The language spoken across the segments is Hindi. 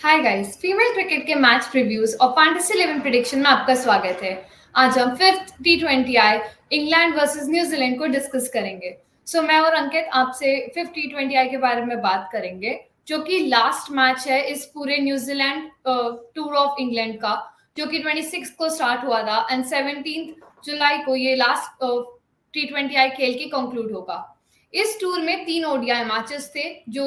हाय गाइस, फीमेल क्रिकेट के मैच प्रीव्यूज और फैंटेसी 11 प्रेडिक्शन में आपका स्वागत है। आज हम fifth T20I England versus New Zealand को डिस्कस करेंगे। मैं और अंकित आपसे फिफ्थ T20I के बारे में बात करेंगे, जो कि लास्ट मैच है इस पूरे न्यूजीलैंड टूर ऑफ इंग्लैंड का, जो कि 26 को स्टार्ट हुआ था एंड 17 जुलाई को ये लास्ट T20I खेल के कंक्लूड होगा। इस टूर में 3 ओडीआई मैचेस थे जो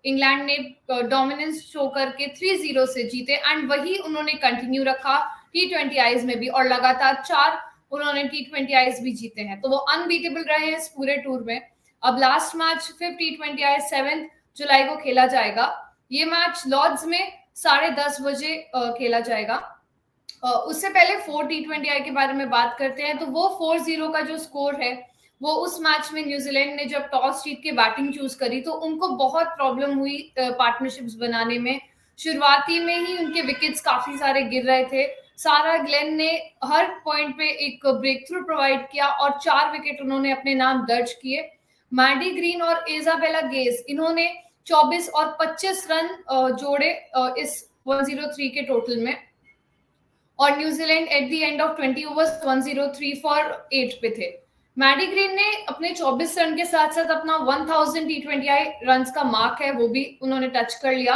इंग्लैंड ने डोमिनेंस शो करके 3-0 से जीते एंड वही उन्होंने कंटिन्यू रखा T20Is में भी, और लगातार 4 उन्होंने T20Is भी जीते हैं, तो वो अनबीटेबल रहे हैं इस पूरे टूर में। अब लास्ट मैच फिफ्थ T20I 7 जुलाई को खेला जाएगा। ये मैच लॉर्ड्स में 10:30 बजे खेला जाएगा। उससे पहले 4 T20I के बारे में बात करते हैं, तो वो 4-0 का जो स्कोर है, वो उस मैच में न्यूजीलैंड ने जब टॉस जीत के बैटिंग चूज करी तो उनको बहुत प्रॉब्लम हुई पार्टनरशिप्स बनाने में। शुरुआती में ही उनके विकेट्स काफी सारे गिर रहे थे। सारा ग्लेन ने हर पॉइंट पे एक ब्रेक थ्रू प्रोवाइड किया और 4 विकेट उन्होंने अपने नाम दर्ज किए। मैडी ग्रीन और इजाबेला गेज, इन्होंने 24 और 25 रन जोड़े इस 103 के टोटल में, और New Zealand at the end of 20 overs 103 for 8 पे थे। मैडी ग्रीन ने अपने 24 रन के साथ साथ अपना 1000 T20I रन का मार्क है वो भी उन्होंने टच कर लिया।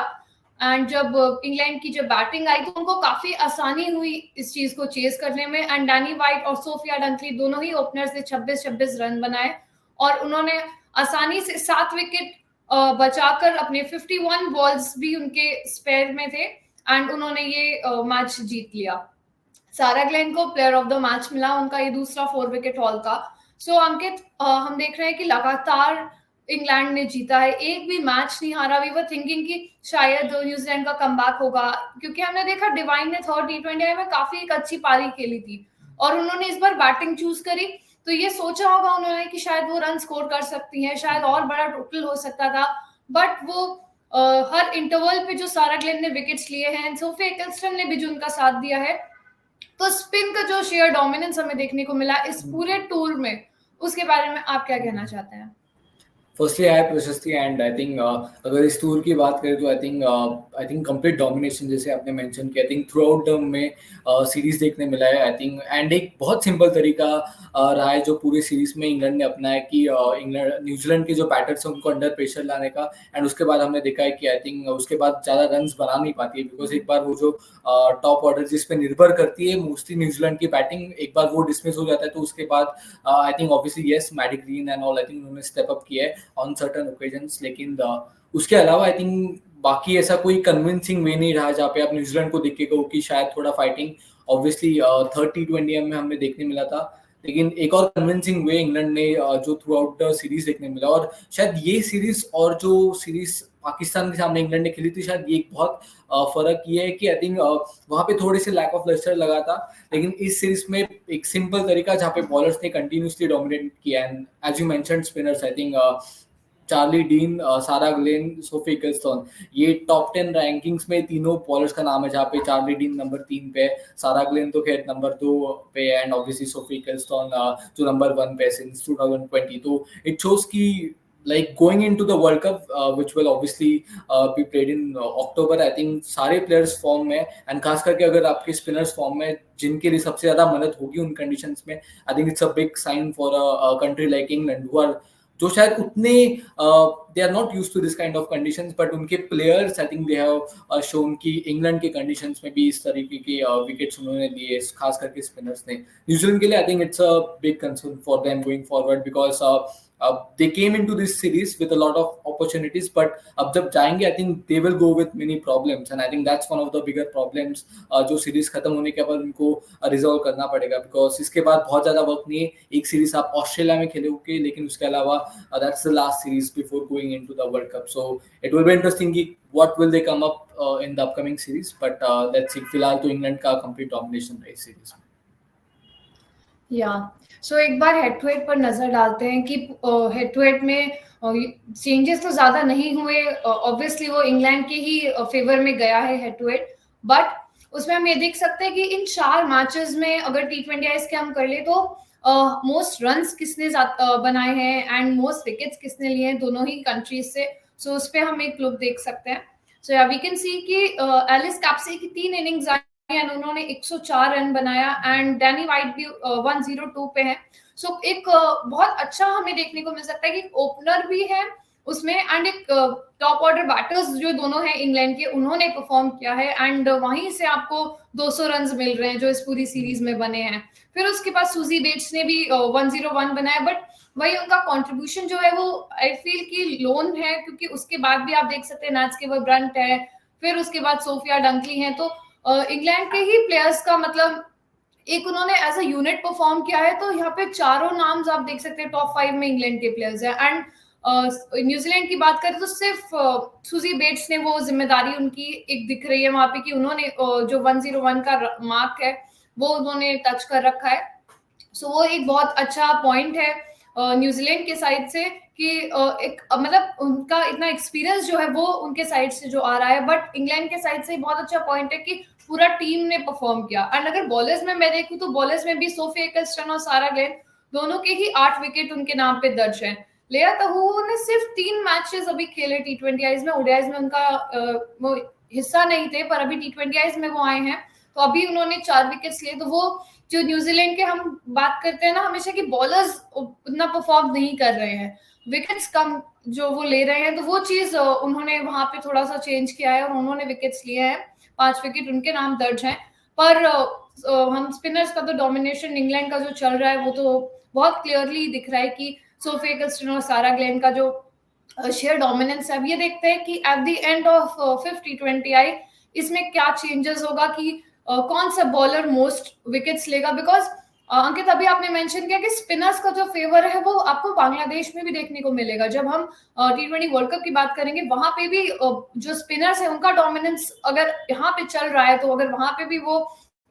एंड जब इंग्लैंड की जब बैटिंग आई तो उनको काफी आसानी हुई इस चीज को चेस करने में, एंड डैनी वाइट और सोफिया डंकली दोनों ही ओपनर्स ने 26-26 रन बनाए और उन्होंने आसानी से 7 विकेट बचाकर अपने 51 बॉल्स भी उनके स्पेयर में थे एंड उन्होंने ये मैच जीत लिया। सारा ग्लेन को प्लेयर ऑफ द मैच मिला, उनका ये दूसरा 4 विकेट हॉल का। अंकित, हम देख रहे हैं कि लगातार इंग्लैंड ने जीता है, एक भी मैच नहीं हारा। वी वर थिंकिंग कि शायद न्यूजीलैंड का कमबैक होगा, क्योंकि हमने देखा डिवाइन ने थर्ड T20I में काफी एक अच्छी पारी खेली थी और उन्होंने इस बार बैटिंग चूज करी, तो ये सोचा होगा उन्होंने कि शायद वो रन स्कोर कर सकती हैं, शायद और बड़ा टोटल हो सकता था। बट वो हर इंटरवल पे जो सारा ग्लेन ने विकेट्स लिए हैं, सोफिया एक्स्ट्रम ने भी जो उनका साथ दिया है, तो स्पिन का जो शेयर डोमिनेंस हमें देखने को मिला इस पूरे टूर में, उसके बारे में आप क्या कहना चाहते हैं? फर्स्टली आई प्रशस्ति एंड आई थिंक अगर इस टूर की बात करें तो आई थिंक कंप्लीट डोमिनेशन जैसे आपने मेंशन किया, I think through out the में सीरीज देखने मिला है। आई थिंक एंड एक बहुत सिंपल तरीका रहा है जो पूरी सीरीज में इंग्लैंड ने अपनाया कि इंग्लैंड न्यूजीलैंड के जो बैटर्स हैं उनको अंडर प्रेशर लाने का, एंड उसके बाद हमने देखा है कि आई थिंक उसके बाद ज़्यादा रन बना नहीं पाती है, बिकॉज एक बार वो जो टॉप ऑर्डर जिस पे निर्भर करती है मोस्टली न्यूजीलैंड की बैटिंग, एक बार वो डिसमिस हो जाता है तो उसके बाद I think obviously yes Maddy Green and all I think उन्होंने स्टेप अप किया है ऑन सर्टन ओकेजन्स, लेकिन उसके अलावा आई थिंक बाकी ऐसा कोई कन्विंसिंग वे नहीं रहा जहाँ पे आप न्यूजीलैंड को देख के कहो कि शायद थोड़ा फाइटिंग ऑब्वियसली थर्ड T20I में हमने देखने मिला था, लेकिन एक और कन्विंसिंग वे इंग्लैंड ने जो थ्रू आउट द सीरीज देखने मिला, और शायद ये सीरीज और जो सीरीज पाकिस्तान के सामने इंग्लैंड ने खेली थी शायद ये एक बहुत फर्क ये है कि आई थिंक वहाँ पे थोड़े से लैक ऑफ लस्टर लगा था, लेकिन इस सीरीज में एक सिंपल तरीका जहाँ पे बॉलर्स ने कंटिन्यूसली डोमिनेट किया, and as you mentioned spinners I think Charlie Dean, Sarah Glenn, Sophie Ecclestone, ये टॉप 10 रैंकिंग्स में तीनों बॉलर्स का नाम है, जहाँ पे चार्ली डीन नंबर 3 पे, सारा ग्लेन तो खैर नंबर 2 पे, एंड ऑब्वियसली सोफी इकलस्टोन जो नंबर 1 पे सिंस 2020। तो इट शोज कि like going into the World Cup, which will obviously be played in October, I think सारे प्लेयर्स फॉर्म में, एंड खास करके अगर आपके स्पिनर्स फॉर्म में जिनके लिए सबसे ज्यादा मदद होगी उन कंडीशंस में, I think it's a big sign for a country like England who are जो शायद उतने they are not used to this kind of conditions, but उनके players I think they have shown कि इंग्लैंड के कंडीशंस में भी इस तरीके के विकेट्स उन्होंने लिए, खास करके स्पिनर्स ने। न्यूजीलैंड के लिए आई think it's a big concern for them going forward, because they came into this series with a lot of opportunities, but अब जब जाएंगे I think they will go with many problems, and I think that's one of the bigger problems जो सीरीज खत्म होने के बाद उनको रिजॉल्व करना पड़ेगा, बिकॉज इसके बाद बहुत ज्यादा वक्त नहीं है। एक सीरीज आप ऑस्ट्रेलिया में खेलोगे, लेकिन उसके अलावा that's the last series before going into the World Cup, so it will be interesting कि what will they come up in the upcoming series, but let's see। फिलहाल तो इंग्लैंड का कंप्लीट डोमिनेशन है इस सीरीज में। या एक बार हेड टू हेड पर नजर डालते हैं कि हेड टू हेड में चेंजेस तो ज्यादा नहीं हुए। ऑब्वियसली वो इंग्लैंड के ही फेवर में गया है हेड टू हेड, बट उसमें हम ये देख सकते हैं कि इन 4 मैचेस में अगर T20I के हम कर ले तो मोस्ट रन्स किसने बनाए हैं एंड मोस्ट विकेट्स किसने लिए हैं दोनों ही कंट्रीज से। उस पर हम एक लुक देख सकते हैं। सो या वी कैन सी कि एलिस कैप्सी की 3 इनिंग्स आई एंड उन्होंने 104 रन बनाया एंड डैनी वाइट भी 102 पे है। सो एक बहुत अच्छा हमें देखने को मिल सकता है कि ओपनर भी है उसमें एंड एक टॉप ऑर्डर बैटर्स जो दोनों हैं इंग्लैंड के, उन्होंने परफॉर्म किया है एंड वहीं से आपको 200 रन मिल रहे हैं जो इस पूरी सीरीज में बने हैं। फिर उसके बाद सूजी बेट्स ने भी 101 बनाया, बट वही उनका कंट्रीब्यूशन जो है वो आई फील कि लोन है, क्योंकि उसके बाद भी आप देख सकते हैं नाच के वो ब्रंट है, फिर उसके बाद सोफिया डंकली है। तो इंग्लैंड के ही प्लेयर्स का मतलब एक उन्होंने एज अ यूनिट परफॉर्म किया है। तो यहाँ पे चारों नाम्स आप देख सकते हैं टॉप 5 में इंग्लैंड के प्लेयर्स है। एंड न्यूजीलैंड की बात करें तो सिर्फ सूजी बेट्स ने वो जिम्मेदारी उनकी एक दिख रही है वहां पे कि उन्होंने जो 101 का मार्क है वो उन्होंने टच कर रखा है। सो वो एक बहुत अच्छा पॉइंट है न्यूजीलैंड के साइड से कि एक मतलब उनका इतना एक्सपीरियंस जो है वो उनके साइड से जो आ रहा है। बट इंग्लैंड के साइड से बहुत अच्छा पॉइंट है कि पूरा टीम ने परफॉर्म किया। एंड अगर बॉलर्स में मैं देखूं तो बॉलर्स में भी सोफी एक्स्टन और सारा ग्लेन दोनों के ही 8 विकेट उनके नाम पे दर्ज है। लेया तहू ने सिर्फ 3 मैचेस अभी खेले T20 आईज में, ओडीआईज में उनका वो हिस्सा नहीं थे, पर अभी T20 आईज में वो आए हैं तो अभी उन्होंने 4 विकेट्स लिए। तो वो जो न्यूजीलैंड के हम बात करते हैं ना हमेशा कि बॉलर्स उतना परफॉर्म नहीं कर रहे हैं, विकेट्स कम जो वो ले रहे हैं, तो वो चीज उन्होंने वहां पे थोड़ा सा चेंज किया है और उन्होंने विकेट्स लिए हैं, 5 विकेट उनके नाम दर्ज हैं। पर हम स्पिनर्स का तो डोमिनेशन इंग्लैंड का जो चल रहा है वो तो बहुत क्लियरली दिख रहा है कि सोफी एक्स्टन और सारा ग्लेन का जो शेयर डोमिनेंस है। अब ये देखते हैं कि at the end of 5th T20 आई इसमें क्या चेंजेस होगा कि कौन सा बॉलर मोस्ट विकेट्स लेगा। बिकॉज अंकित अभी आपने मेंशन किया कि स्पिनर्स का जो फेवर है वो आपको बांग्लादेश में भी देखने को मिलेगा। जब हम T20 वर्ल्ड कप की बात करेंगे वहां पे भी जो स्पिनर्स है उनका डोमिनेंस अगर यहाँ पे चल रहा है, तो अगर वहां पे भी वो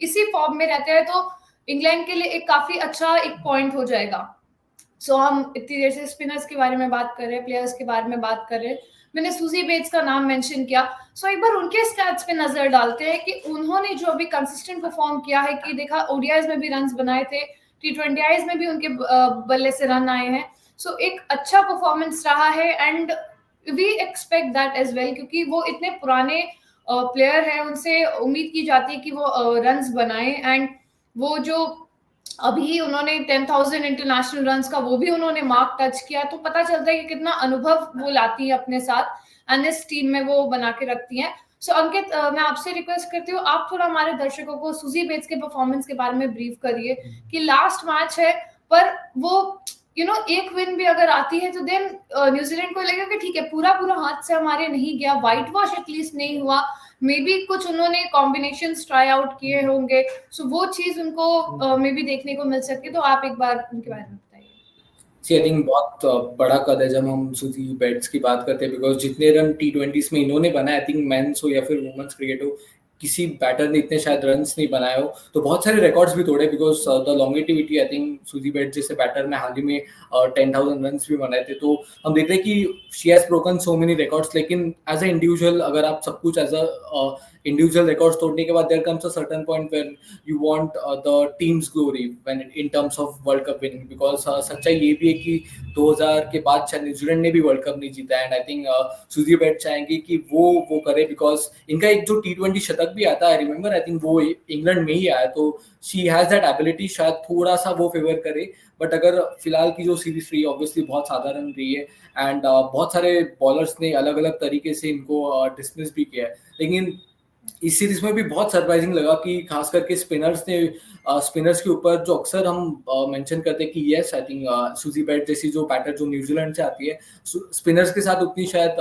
इसी फॉर्म में रहते हैं तो इंग्लैंड के लिए एक काफी अच्छा एक पॉइंट हो जाएगा। सो हम इतनी देर से स्पिनर्स के बारे में बात कर रहे हैं, प्लेयर्स के बारे में बात कर रहे हैं, मैंने सूजी बेट्स का नाम मेंशन किया। सो एक बार उनके स्टैट्स पे नजर डालते हैं कि उन्होंने जो अभी कंसिस्टेंट परफॉर्म किया है, कि देखा ओडीआईज में भी रन्स बनाए थे, T20 आईज में भी उनके बल्ले से रन आए हैं। सो एक अच्छा परफॉर्मेंस रहा है and we expect that as well, क्योंकि वो इतने पुराने प्लेयर है, उनसे उम्मीद की जाती है कि वो रन्स बनाए। एंड वो जो अभी उन्होंने 10,000 इंटरनेशनल रन्स का वो भी उन्होंने मार्क टच किया, तो पता चलता है कि कितना अनुभव वो लाती है अपने साथ एंड इस टीम में वो बना के रखती हैं। सो अंकित मैं आपसे रिक्वेस्ट करती हूँ आप थोड़ा हमारे दर्शकों को सूजी बेट्स के परफॉर्मेंस के बारे में ब्रीफ करिए कि लास्ट मैच है पर वो एक विन भी अगर आती है तो देन न्यूजीलैंड को लगेगा कि ठीक है पूरा पूरा हाथ से हमारे नहीं गया, व्हाइट वॉश एटलीस्ट नहीं हुआ, मे बी कुछ उन्होंने कॉम्बिनेशन ट्राई आउट किए होंगे। सो वो चीज उनको मे बी देखने को मिल सकती है। तो आप एक बार उनके बारे में बताइए। आई थिंक बहुत बड़ा कद है जब हम सूजी बेट्स की बात करते हैं, बिकॉज जितने रन T20s में इन्होंने बनाए, आई थिंक मेंस हो या फिर वुमेन्स क्रिकेट हो, किसी बैटर ने इतने शायद रन्स नहीं बनाए हो। तो बहुत सारे रिकॉर्ड्स भी तोड़े, because the longevity I think Suzie Bates जैसे बैटर ने हाल ही में 10,000 रन्स भी बनाए थे। तो हम देख रहे हैं कि she has broken so many records, लेकिन एज अ इंडिविजुअल अगर आप सब कुछ एज अ इंडिविजुअल रिकॉर्ड्स तोड़ने के बाद there comes a certain point where you want the teams glory when in terms of world cup winning, because सच्चाई ये भी है कि 2000 के बाद शायद न्यूजीलैंड ने भी वर्ल्ड कप नहीं जीता, एंड आई थिंक सूजी बेट चाहेंगे कि वो करे, बिकॉज इनका एक जो T20 शतक भी आता है, आई रिमेंबर, आई थिंक वो इंग्लैंड में ही आया, तो शी हैज दैट एबिलिटी, शायद थोड़ा सा वो फेवर करे। बट अगर फिलहाल की जो सीरीज रही है ऑब्वियसली बहुत साधारण रही है, एंड बहुत सारे बॉलर्स ने अलग अलग तरीके से इनको डिसमिस भी किया है। लेकिन इस सीरीज में भी बहुत सरप्राइजिंग लगा कि खास करके स्पिनर्स के ऊपर जो अक्सर हम मेंशन करते हैं कि यस आई थिंक सूजी बेट जैसी जो बैटर जो न्यूजीलैंड से आती है, स्पिनर्स के साथ उतनी शायद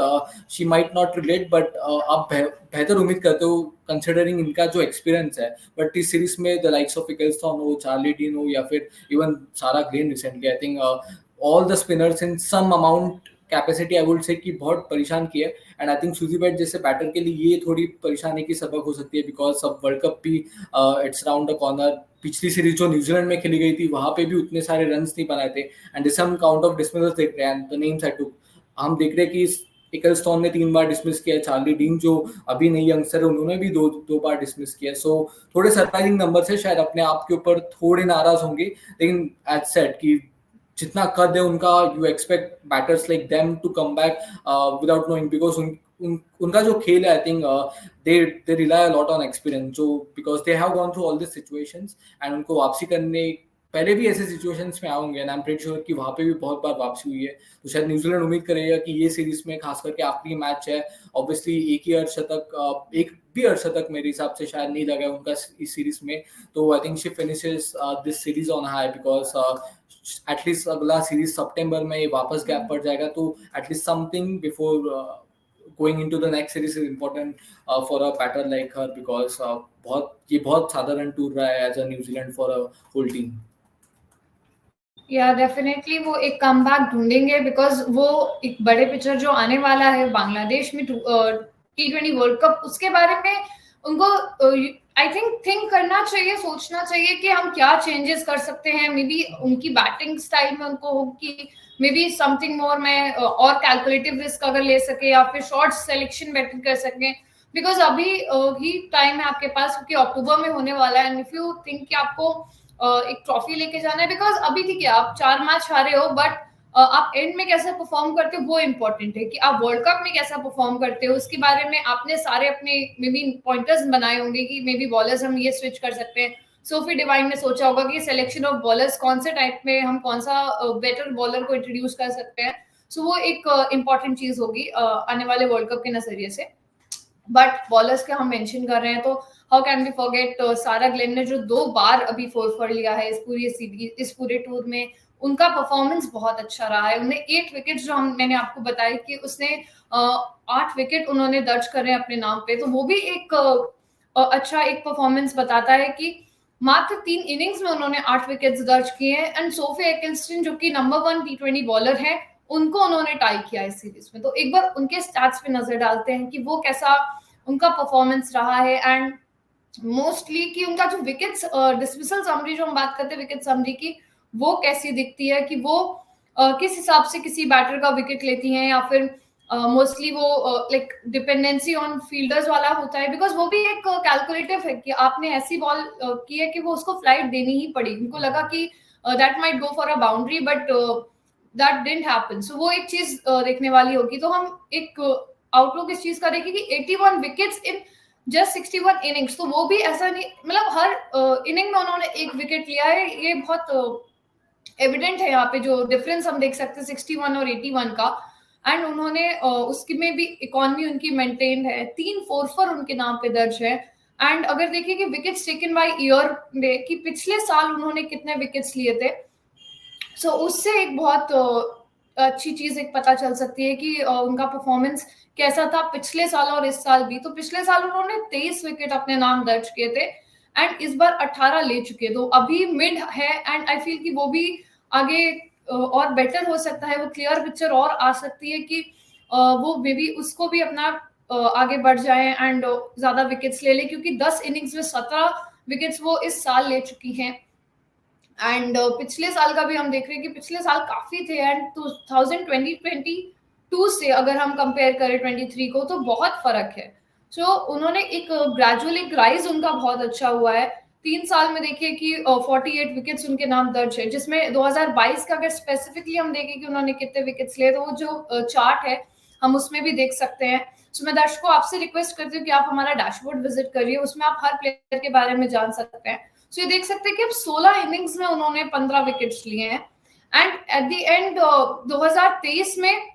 she might not relate, but आप बेहतर उम्मीद करते हो कंसिडरिंग इनका जो एक्सपीरियंस है। बट इस सीरीज में द लाइक्स ऑफ इकलस्टॉन हो, चार्ली डीन हो, या फिर even Sarah Glenn recently, I think all the spinners in some amount capacity I would say कि बहुत परेशान किया है। एंड आई थिंक सूजी बेट जैसे बैटर के लिए ये थोड़ी परेशानी की सबक हो सकती है, बिकॉज सब वर्ल्ड कप भी इट्स राउंड द कॉर्नर। पिछली सीरीज जो न्यूजीलैंड में खेली गई थी वहां पे भी उतने सारे रन्स नहीं बनाए थे, एंड जैसे हम काउंट ऑफ डिसमिसल्स देख रहे हैं, द नेम्स आई टुक, हम देख रहे हैं कि इकलस्टॉन ने 3 बार डिसमिस किया, चार्ली डीन जो अभी नई यंगस्टर है उन्होंने भी दो बार डिसमिस किया। सो थोड़े सरप्राइजिंग नंबर है, शायद अपने आप के ऊपर थोड़े नाराज होंगे, लेकिन एज सेड कि जितना कद है उनका, you expect batters like them to come back without knowing, because उनका जो खेल है, I think they rely a lot on experience, जो because they have gone through all this situations, and उनको वापसी करने पहले भी ऐसे सिचुएशंस में आएंगे, and I am pretty sure कि वहाँ पे भी बहुत बार वापसी हुई है। तो शायद न्यूजीलैंड उम्मीद करेगा कि ये सीरीज में खास करके आखिरी मैच है, ऑब्वियसली एक ही अर्धशतक, एक भी अर्धशतक मेरे हिसाब से शायद नहीं लगा उनका इस सीरीज में। तो I think she finishes this series on high, because at least अगला सीरीज सितंबर में वापस गैप पड़ जाएगा, तो at least something before going into the next series is important for a batter like her, because बहुत साधारण टूर रहा है as a New Zealand for a whole team. या डेफिनेटली वो एक कमबैक ढूंढेंगे, बिकॉज वो एक बड़े पिक्चर जो आने वाला है बांग्लादेश में T20 वर्ल्ड कप, उसके बारे में उनको आई थिंक करना चाहिए, सोचना चाहिए कि हम क्या चेंजेस कर सकते हैं। मे बी उनकी बैटिंग स्टाइल में उनको हो कि मे बी समथिंग मोर में और कैलकुलेटिव रिस्क अगर ले सके, या फिर शॉर्ट सिलेक्शन बेटर कर सके, बिकॉज अभी ही टाइम है आपके पास, क्योंकि अक्टूबर में होने वाला है। एंड इफ यू थिंक कि आपको एक ट्रॉफी लेके जाना है, बिकॉज अभी ठीक है आप 4 मैच हारे हो, बट आप एंड में कैसे परफॉर्म करते हो वो इम्पोर्टेंट है, कि आप वर्ल्ड कप में कैसा परफॉर्म करते हो। उसके बारे में आपने सारे अपने मे बी पॉइंटर्स बनाए होंगे कि मे बी बॉलर्स हम ये स्विच कर सकते हैं। सोफी डिवाइन ने सोचा होगा कि सिलेक्शन ऑफ बॉलर्स कौन से टाइप में हम कौन सा बेटर बॉलर को इंट्रोड्यूस कर सकते हैं। सो वो एक इम्पॉर्टेंट चीज होगी आने वाले वर्ल्ड कप के नजरिए से। बट बॉलर्स के हम मेंशन कर रहे हैं तो how can we forget Sarah Glenn ने जो 2 बार अभी 4 लिया है इस पूरे टूर में। उनका परफॉर्मेंस बहुत अच्छा रहा है। उन्हें 8 विकेट जो मैंने आपको बताया कि उसने 8 विकेट उन्होंने दर्ज करे अपने नाम पे, तो वो भी एक अच्छा एक परफॉर्मेंस बताता है कि मात्र 3 इनिंग्स में उन्होंने 8 विकेट्स दर्ज किए हैं। एंड सोफी एकिलस्टन जो कि नंबर 1 T20 बॉलर है, उनको उन्होंने टाई किया इस सीरीज में। तो एक बार उनके स्टैट्स पे नजर डालते हैं कि वो कैसा उनका परफॉर्मेंस रहा है। एंड मोस्टली कि उनका जो विकेट्स डिसमिसल समरी जो हम बात करते हैं विकेट समरी की, वो कैसी दिखती है, कि वो किस हिसाब से किसी बैटर का विकेट लेती हैं, या फिर मोस्टली वो लाइक डिपेंडेंसी ऑन फील्डर्स वाला होता है। बिकॉज वो भी एक कैलकुलेटिव है कि आपने ऐसी बॉल की है कि वो उसको फ्लाइट देनी ही पड़ी। उनको लगा कि that might go for a boundary, but that didn't happen. So वो एक चीज देखने वाली होगी। तो हम एक आउटलुक इस चीज का देखें कि 81 विकेट्स इन जस्ट 61 इनिंग्स, तो वो भी ऐसा नहीं, मतलब हर इनिंग में उन्होंने 1 विकेट लिया है। ये बहुत एविडेंट है यहाँ पे जो डिफरेंस हम देख सकते हैं 61 और 81 का। एंड उन्होंने उसकी में भी इकोनॉमी उनकी मेंटेन है, 3 4 उनके नाम पे दर्ज है। एंड अगर देखिए कि विकेट्स टेकन बाय ईयर में कि पिछले साल उन्होंने कितने विकेट्स लिए थे, सो उससे एक बहुत अच्छी चीज एक पता चल सकती है कि उनका परफॉर्मेंस कैसा था पिछले साल और इस साल भी। तो पिछले साल उन्होंने 23 विकेट अपने नाम दर्ज किए थे, एंड इस बार 18 ले चुके। तो अभी मिड है, एंड आई फील कि वो भी आगे और बेटर हो सकता है। वो क्लियर पिक्चर और आ सकती है कि वो मे बी उसको भी अपना आगे बढ़ जाए एंड ज्यादा विकेट्स ले ले, क्योंकि 10 इनिंग्स में 17 विकेट्स वो इस साल ले चुकी हैं। एंड पिछले साल का भी हम देख रहे हैं कि पिछले साल काफी थे। एंड 2022 से अगर हम कंपेयर करें 23 को, तो बहुत फर्क है। सो उन्होंने एक ग्रेजुअली राइज उनका बहुत अच्छा हुआ है। 3 साल में देखिए कि 48 विकेट्स उनके नाम दर्ज है, जिसमें 2022 का अगर स्पेसिफिकली हम देखें कि उन्होंने कितने विकेट्स लिए, तो वो जो चार्ट है हम उसमें भी देख सकते हैं। सो मैं दर्शकों आपसे रिक्वेस्ट करती हूँ कि आप हमारा डैशबोर्ड विजिट करिए, उसमें आप हर प्लेयर के बारे में जान सकते हैं। सो ये देख सकते हैं कि अब 16 इनिंग्स में उन्होंने 15 विकेट्स लिए हैं। एंड एट द एंड 2023 में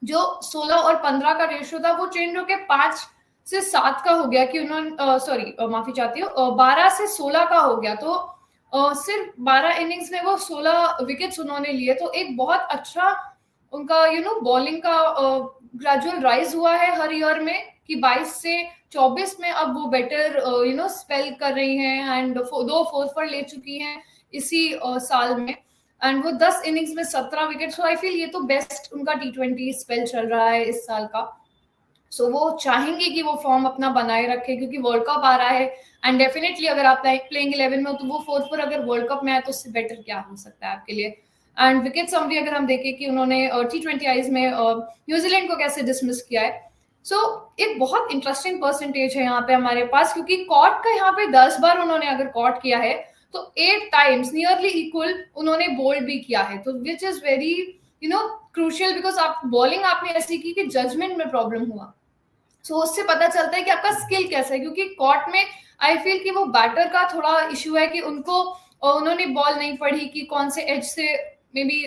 जो 16 और 15 का रेशियो था, वो चेंज होकर 5 से 7 का हो गया, कि उन्होंने सॉरी माफी चाहती हूँ 12 से 16 का हो गया। तो सिर्फ 12 इनिंग्स में वो 16 विकेट्स उन्होंने लिए। तो एक बहुत अच्छा उनका बॉलिंग का ग्रेजुअल राइज हुआ है हर ईयर में, कि 22 से 24 में अब वो बेटर स्पेल कर रही हैं। एंड 2 4 ले चुकी हैं इसी साल में। एंड वो 10 इनिंग्स में 17 विकेट। सो आई फील ये तो बेस्ट उनका T20 स्पेल चल रहा है इस साल का। सो वो चाहेंगे कि वो फॉर्म अपना बनाए रखे, क्योंकि वर्ल्ड कप आ रहा है। एंड डेफिनेटली अगर आप प्लेइंग 11 में हो, तो वो 4 अगर वर्ल्ड कप में आए तो उससे बेटर क्या हो सकता है आपके लिए। एंड विकेट समरी अगर हम देखें कि उन्होंने T20 आईज में न्यूजीलैंड को कैसे डिसमिस किया है। सो एक बहुत इंटरेस्टिंग परसेंटेज है यहाँ पे हमारे पास, क्योंकि कॉट का यहाँ पे 10 बार उन्होंने अगर कॉट किया है, तो 8 टाइम्स नियरली इक्वल उन्होंने बोल्ड भी किया है। तो which is very crucial, because आप बॉलिंग आपने ऐसी की कि जजमेंट में प्रॉब्लम हुआ। सो उससे पता चलता है कि आपका स्किल कैसा है, क्योंकि कॉर्ट में आई फील कि वो बैटर का थोड़ा इशू है कि उनको उन्होंने बॉल नहीं पढ़ी कि कौन से एज से may be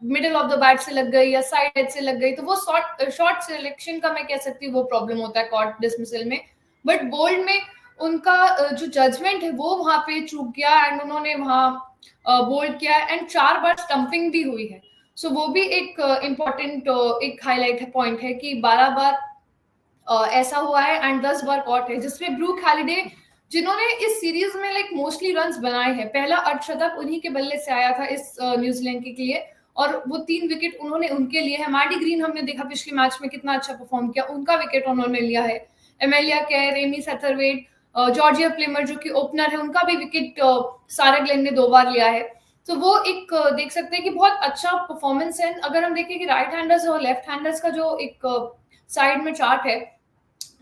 middle of the bat से लग गई या साइड एज से लग गई, तो वो शॉर्ट सिलेक्शन का मैं कह सकती हूँ वो प्रॉब्लम होता है कॉर्ट डिसमिसल में। बट बोल्ड में उनका जो जजमेंट है वो वहां पे चूक गया एंड उन्होंने वहां बोल्ड किया एंड 4 बार स्टंपिंग भी हुई है। सो वो भी एक इम्पॉर्टेंट एक हाईलाइट है, पॉइंट है कि 12 बार ऐसा हुआ है एंड 10 बार कॉट है, जिसमें ब्रूक हैलिडे जिन्होंने इस सीरीज में लाइक मोस्टली रन्स बनाए हैं, पहला अर्धशतक उन्हीं के बल्ले से आया था इस न्यूजीलैंड के लिए और वो 3 विकेट उन्होंने उनके लिए है। मैडी ग्रीन हमने देखा पिछले मैच में कितना अच्छा परफॉर्म किया, उनका विकेट उन्होंने लिया है। एमेलिया केर, रेमी सेथरवेट, जॉर्जिया प्लेमर जो कि ओपनर है, उनका भी विकेट सारा ग्लेन ने 2 बार लिया है। तो वो एक देख सकते हैं कि बहुत अच्छा परफॉर्मेंस है। अगर हम देखें कि राइट हैंडर्स और लेफ्ट हैंडर्स का जो एक साइड में चार्ट है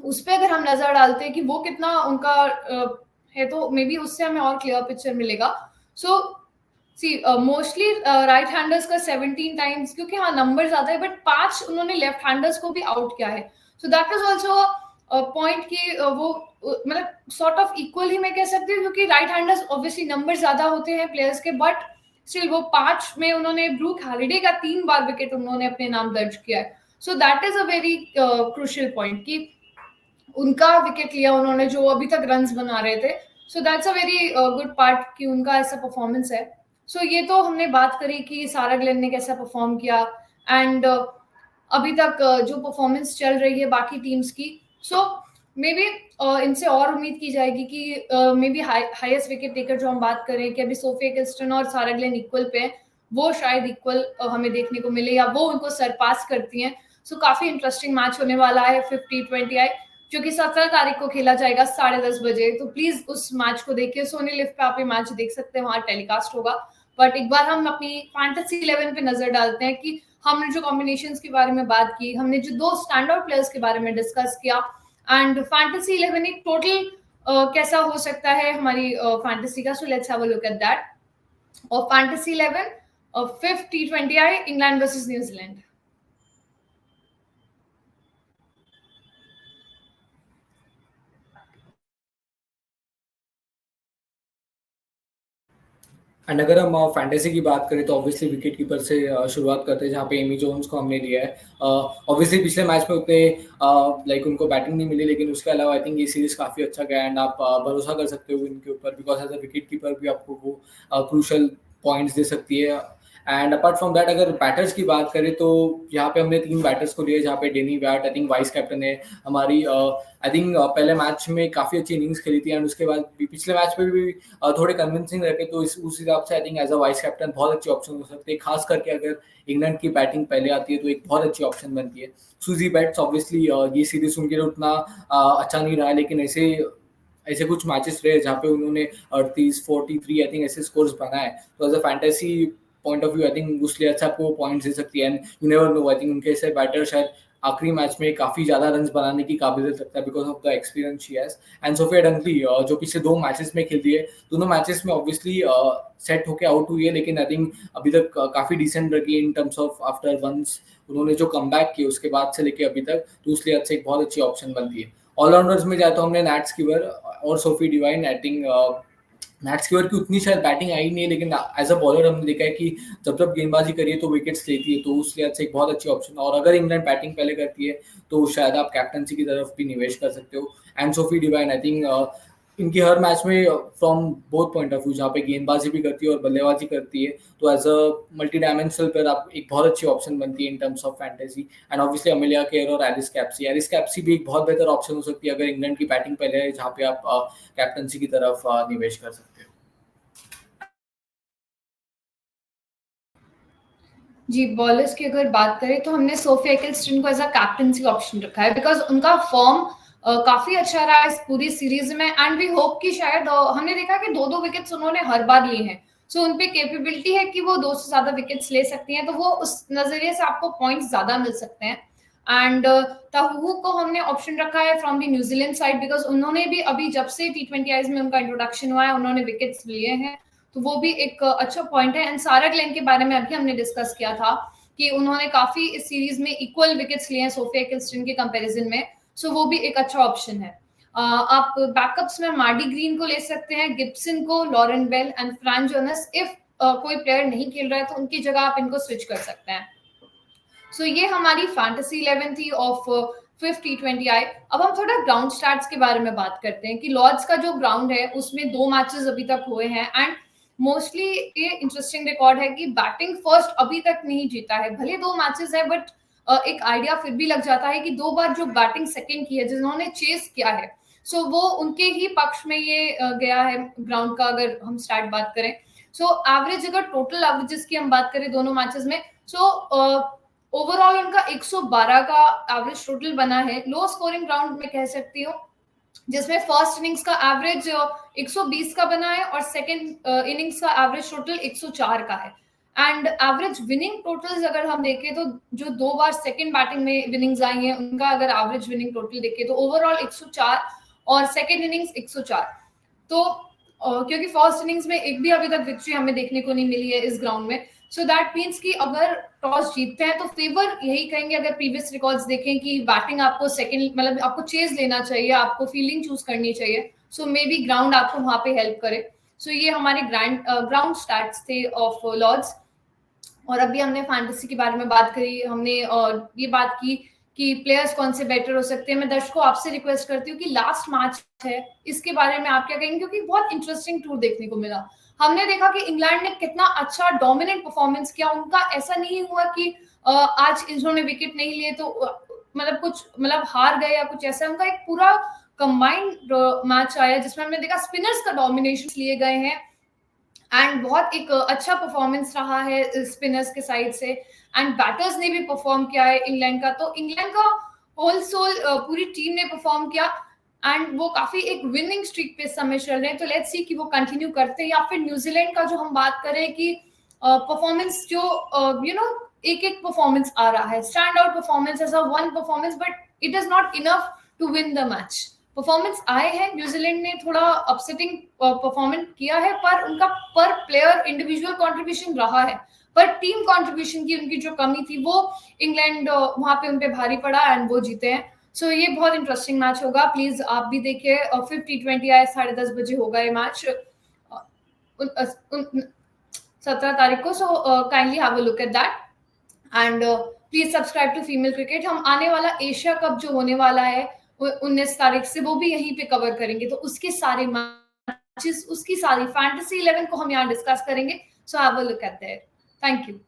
उस पे अगर हम नजर डालते हैं कि वो कितना उनका है, तो मे बी उससे हमें और क्लियर पिक्चर मिलेगा। सो सी मोस्टली राइट हैंडर्स का 17 टाइम्स, क्योंकि हाँ नंबर ज्यादा है, बट 5 उन्होंने लेफ्ट हैंडर्स को भी आउट किया है। So that is also point कि वो मतलब सॉर्ट ऑफ इक्वल ही मैं कह सकती हूँ, क्योंकि राइट हैंडर्स ऑब्वियसली नंबर ज्यादा होते हैं प्लेयर्स के, बट स्टिल वो 5 में उन्होंने ब्रूक हैलिडे का 3 बार विकेट उन्होंने अपने नाम दर्ज किया है। So that is a very crucial point कि उनका विकेट लिया उन्होंने जो अभी तक रन्स बना रहे थे। So that's a very good part कि उनका ऐसा परफॉर्मेंस है। सो ये तो हमने बात करी कि सारा ग्लेन ने कैसा परफॉर्म किया एंड अभी तक जो परफॉर्मेंस चल रही है बाकी टीम्स की। सो मे बी इनसे और उम्मीद की जाएगी कि may be highest wicket taker जो हम बात करें कि अभी सोफिया किल्स्टन और सारा ग्लेन इक्वल पे है, वो शायद इक्वल हमें देखने को मिले या वो उनको सरपास करती हैं। सो काफी इंटरेस्टिंग मैच होने वाला है 50-20 जो कि 17 तारीख को खेला जाएगा 10:30 बजे। तो प्लीज उस मैच को देखिए, सोनी लिव पे आप ये मैच देख सकते हैं, वहां टेलीकास्ट होगा। बट एक बार हम अपनी फैंटेसी 11 पे नजर डालते हैं कि हमने जो कॉम्बिनेशंस के बारे में बात की, हमने जो 2 स्टैंड आउट प्लेयर्स के बारे में डिस्कस किया एंड फैंटेसी 11 एक टोटल कैसा हो सकता है हमारी फैंटेसी का। So let's have a look at that. और fantasy 11 5th T20I England versus New Zealand. And अगर हम फैंटेसी की बात करें तो ऑब्वियसली विकेट कीपर से शुरुआत करते हैं, जहाँ पे एमी जोन्स को हमने लिया है। ऑब्वियसली पिछले मैच में उतने लाइक उनको बैटिंग नहीं मिली, लेकिन उसके अलावा आई थिंक ये सीरीज काफ़ी अच्छा गया एंड आप भरोसा कर सकते हो इनके ऊपर, because as a wicket keeper भी आपको वो क्रूशल पॉइंट्स दे सकती है। एंड अपार्ट फ्रॉम दैट अगर बैटर्स की बात करें तो यहाँ पे हमने 3 बैटर्स को लिए, जहाँ पे Danni Wyatt I think vice captain है हमारी। आई थिंक पहले मैच में काफ़ी अच्छी इनिंग्स खेली थी एंड उसके बाद पिछले मैच में भी थोड़े कन्विंसिंग रखे, तो उस हिसाब से I think as a vice captain बहुत अच्छी ऑप्शन हो सकती है, खास करके अगर इंग्लैंड की बैटिंग पहले आती है तो एक बहुत अच्छी ऑप्शन बनती है। सुजी बैट्स ऑब्वियसली ये सीरीज उनके लिए उतना अच्छा नहीं रहा, लेकिन ऐसे ऐसे कुछ मैचेस रहे जहाँ पे उन्होंने 38-43 आई थिंक ऐसे स्कोर्स बनाए, तो as a fantasy point of view I think उसलिए अच्छा आपको पॉइंट्स दे सकती है। And you never know, I think उनके ऐसे बैटर शायद आखिरी मैच में काफी ज्यादा रन बनाने की काबिलियत रखता है because of the experience she has. And Sophia Dunkley जो पिछले 2 मैचेस में खेलती है, दोनों मैचेस में ऑब्वियसली सेट होके आउट हुई है, लेकिन आई थिंक अभी तक काफी डिसेंट रही in terms of after once उन्होंने जो कम बैक किए उसके बाद से लेके अभी तक, तो उसलिए अच्छा एक बहुत अच्छी ऑप्शन बनती है। ऑलराउंडर्स में जाए तो हमने नैट स्कीवर और Sophie Devine. I think Nat Sciver की उतनी शायद बैटिंग आई नहीं है, लेकिन एज अ बॉलर हमने देखा है कि जब जब गेंदबाजी करिए तो विकेट्स लेती है, तो उसलिए अच्छा एक बहुत अच्छी ऑप्शन। और अगर इंग्लैंड बैटिंग पहले करती है तो शायद आप कैप्टनसी की तरफ भी निवेश कर सकते हो। And Sophie Devine I think इनकी हर मैच में from both point of view, जहाँ पे गेंदबाजी भी करती है और बल्लेबाजी करती है, तो एज अ मल्टी डायमेंशनल पर आप एक बहुत अच्छी ऑप्शन बनती है इन terms of fantasy. And obviously Amelia care और एलिस कैप्सी भी एक बहुत बेहतर ऑप्शन हो सकती है अगर इंग्लैंड की बैटिंग पहले है, जहाँ पे आप कैप्टनसी की तरफ निवेश कर सकते हो। जी, बॉलर्स की अगर बात करें तो हमने सोफिया किल्स्टन को एज अ कैप्टनसी ऑप्शन रखा है बिकॉज उनका फॉर्म काफी अच्छा रहा इस पूरी सीरीज में एंड वी होप कि शायद हमने देखा कि 2-2 विकेट्स उन्होंने हर बार लिए हैं। सो उन पे कैपेबिलिटी है कि वो 2 से ज्यादा विकेट्स ले सकती हैं, तो वो उस नजरिए से आपको पॉइंट्स ज्यादा मिल सकते हैं। एंड ताहू को हमने ऑप्शन रखा है from the New Zealand side because उन्होंने भी अभी जब से T20Is में उनका इंट्रोडक्शन हुआ है उन्होंने विकेट्स लिए हैं, तो वो भी एक अच्छा पॉइंट है। एंड सारा ग्लेन के बारे में अभी हमने डिस्कस किया था कि उन्होंने काफी इस सीरीज में इक्वल विकेट्स लिए हैं सोफिया किल्स्टन के कंपैरिजन में। सो वो भी एक अच्छा ऑप्शन है। आप बैकअप्स में मार्डी ग्रीन को ले सकते हैं, गिब्सन को, Lauren Bell and Fran Jonas. If कोई प्लेयर नहीं खेल रहा है तो उनकी जगह आप इनको स्विच कर सकते हैं। सो ये हमारी फैंटेसी 11 थी ऑफ 5th T20I। अब हम थोड़ा ग्राउंड स्टैट्स के बारे में बात करते हैं कि लॉर्ड्स का जो ग्राउंड है उसमें 2 मैचेस अभी तक हुए हैं एंड मोस्टली ये इंटरेस्टिंग रिकॉर्ड है कि बैटिंग फर्स्ट अभी तक नहीं जीता है। भले 2 मैचेस है बट एक आइडिया फिर भी लग जाता है कि 2 बार जो बैटिंग सेकंड की है जिन्होंने चेस किया है, सो वो उनके ही पक्ष में ये गया है ग्राउंड का। अगर हम स्टार्ट बात करें सो एवरेज, अगर टोटल एवरेजेस की हम बात करें दोनों मैचेस में, सो ओवरऑल उनका 112 का एवरेज टोटल बना है। लो स्कोरिंग ग्राउंड में कह सकती हूँ, जिसमें फर्स्ट इनिंग्स का एवरेज 120 का बना है और सेकंड इनिंग्स का एवरेज टोटल 104 का है। एंड एवरेज विनिंग टोटल्स अगर हम देखें तो जो 2 बार सेकंड बैटिंग में विनिंग्स आई हैं उनका अगर एवरेज विनिंग टोटल देखें तो ओवरऑल 104 और सेकंड इनिंग्स 104। तो क्योंकि फर्स्ट इनिंग्स में एक भी अभी तक विक्ट्री हमें देखने को नहीं मिली है इस ग्राउंड में, सो दैट मीन्स कि अगर टॉस जीतते हैं तो फेवर यही कहेंगे। अगर प्रीवियस रिकॉर्ड्स देखें कि बैटिंग आपको सेकंड, मतलब आपको चेज लेना चाहिए, आपको फील्डिंग चूज करनी चाहिए, सो मे बी ग्राउंड आपको वहां पे हेल्प करे। सो ये हमारे ग्राउंड स्टैट्स थे ऑफ लॉर्ड्स। और अभी हमने फैंटेसी के बारे में बात करी, हमने ये बात की कि प्लेयर्स कौन से बेटर हो सकते हैं। मैं दर्शकों आपसे रिक्वेस्ट करती हूँ कि लास्ट मैच है इसके बारे में आप क्या कहेंगे, क्योंकि बहुत इंटरेस्टिंग टूर देखने को मिला। हमने देखा कि इंग्लैंड ने कितना अच्छा डोमिनेंट परफॉर्मेंस किया। उनका ऐसा नहीं हुआ कि आज इन्होंने विकेट नहीं लिए तो मतलब कुछ मतलब हार गए या कुछ ऐसा। उनका एक पूरा कंबाइंड मैच आया जिसमें हमने देखा स्पिनर्स का डोमिनेशन लिए गए हैं एंड बहुत एक अच्छा परफॉर्मेंस रहा है स्पिनर्स के साइड से एंड बैटर्स ने भी परफॉर्म किया है इंग्लैंड का। तो इंग्लैंड का होल सोल पूरी टीम ने परफॉर्म किया एंड वो काफी एक विनिंग स्ट्रीक पे इस समय चल रहे हैं। तो लेट्स सी कि वो कंटिन्यू करते हैं या फिर न्यूजीलैंड का जो हम बात करें कि परफॉर्मेंस जो एक एक परफॉर्मेंस आ रहा है, stand out performance as a one performance, but it is not enough to win the match. Performance आए हैं, न्यूजीलैंड ने थोड़ा अपसेटिंग परफॉर्मेंस किया है पर उनका पर प्लेयर इंडिविजुअल कंट्रीब्यूशन रहा है, पर टीम कंट्रीब्यूशन की उनकी जो कमी थी वो इंग्लैंड वहां पे उन पे भारी पड़ा एंड वो जीते हैं। सो ये बहुत इंटरेस्टिंग मैच होगा, प्लीज आप भी देखिए। 5th T20I 10:30 बजे होगा ये मैच 17 तारीख को। So kindly have a look at that and please subscribe to female cricket. हम आने वाला एशिया कप जो होने वाला है 19 तारीख से, वो भी यहीं पे कवर करेंगे। तो उसके सारे मैचेस, उसकी सारी फैंटेसी 11 को हम यहाँ डिस्कस करेंगे। So have a look at that. Thank you.